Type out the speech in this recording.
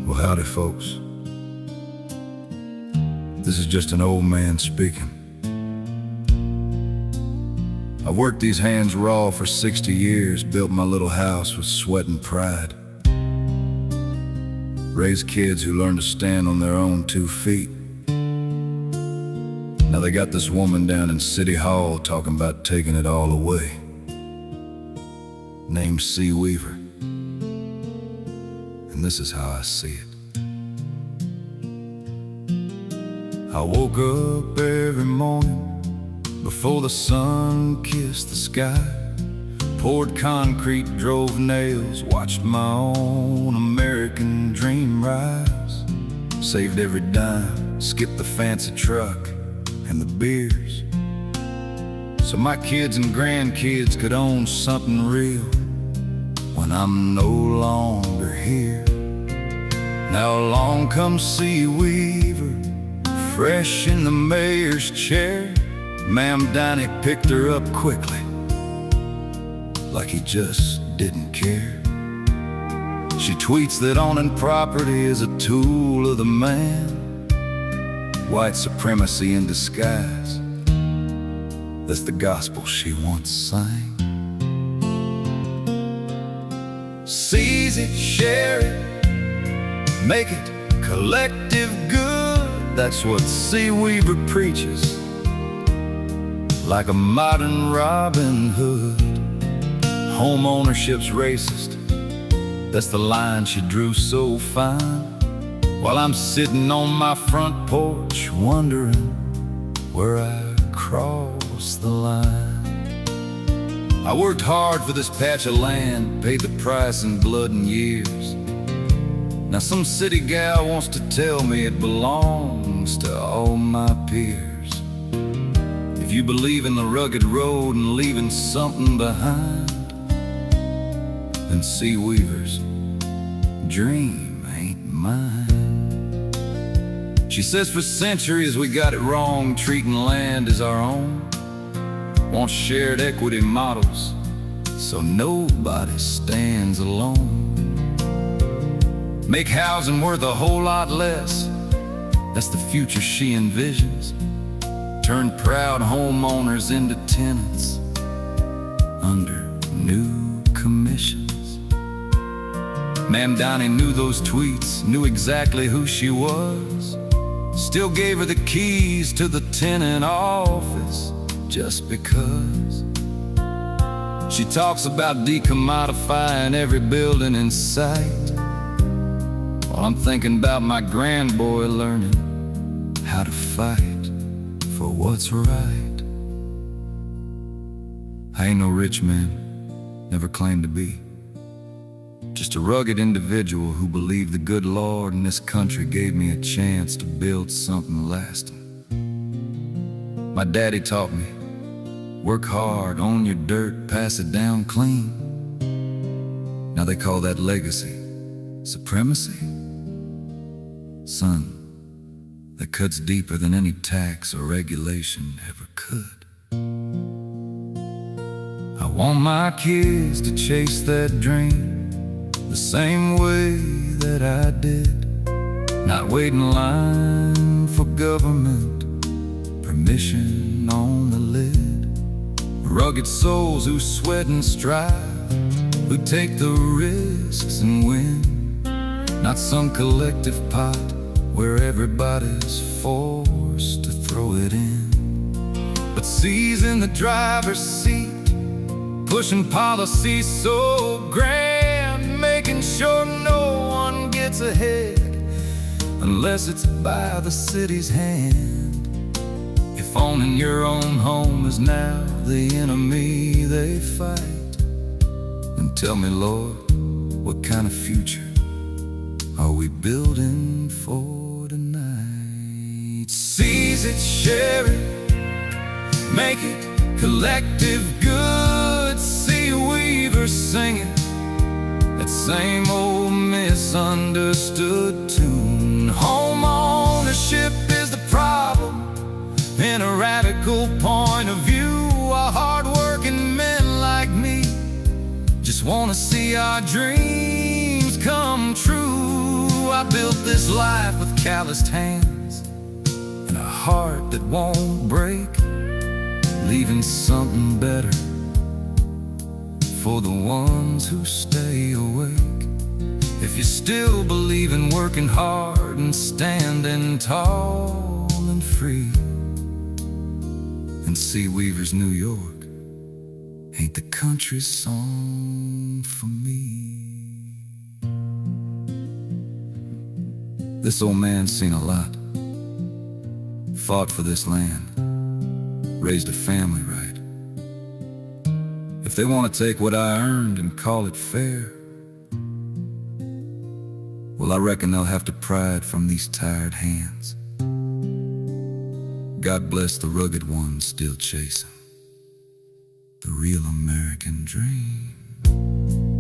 Well, howdy, folks. This is just an old man speaking. I've worked these hands raw for 60 years, built my little house with sweat and pride. Raised kids who learned to stand on their own 2 feet. Now they got this woman down in City Hall talking about taking it all away. Named C. Weaver. And this is how I see it. I woke up every morning before the sun kissed the sky. Poured concrete, drove nails, watched my own American dream rise. Saved every dime, skipped the fancy truck and the beers, so my kids and grandkids could own something real when I'm no longer here. Now along comes C. Weaver, fresh in the mayor's chair. Ma'am Diney picked her up quickly, like he just didn't care. She tweets that owning property is a tool of the man. White supremacy in disguise, that's the gospel she once sang. Seize it, share it, make it collective good. That's what C. Weaver preaches, like a modern Robin Hood. Home ownership's racist, that's the line she drew so fine. While I'm sitting on my front porch wondering where I crossed the line. I worked hard for this patch of land, paid the price in blood and years. Now some city gal wants to tell me it belongs to all my peers. If you believe in the rugged road and leaving something behind, then C. Weaver's dream ain't mine. She says for centuries we got it wrong, treating land as our own. Wants shared equity models, so nobody stands alone. Make housing worth a whole lot less, that's the future she envisions. Turn proud homeowners into tenants under new commissions. Ma'am Diney knew those tweets, knew exactly who she was. Still gave her the keys to the tenant office just because. She talks about decommodifying every building in sight, while I'm thinking about my grandboy learning how to fight for what's right. I ain't no rich man, never claimed to be. Just a rugged individual who believed the good Lord in this country gave me a chance to build something lasting. My daddy taught me, work hard, own your dirt, pass it down clean. Now they call that legacy. Supremacy? Son, that cuts deeper than any tax or regulation ever could. I want my kids to chase that dream the same way that I did, not wait in line for government permission on the lid. Rugged souls who sweat and strive, who take the risks and win, not some collective pot where everybody's forced to throw it in. But C's in the driver's seat, pushing policies so grand, making sure no one gets ahead unless it's by the city's hand. If owning your own home is now the enemy they fight, then tell me, Lord, what kind of future are we building for tonight? Seize it, share it, make it collective good. C. Weaver singing that same old misunderstood tune. Home ownership is the problem in a radical point of view. A hard-working men like me just want to see our dreams come true. I built this life with calloused hands and a heart that won't break, leaving something better for the ones who stay awake. If you still believe in working hard and standing tall and free, and Sea Weaver's New York ain't the country song for me. This old man's seen a lot, fought for this land, raised a family right. If they want to take what I earned and call it fair, well, I reckon they'll have to pry it from these tired hands. God bless the rugged ones still chasing the real American dream.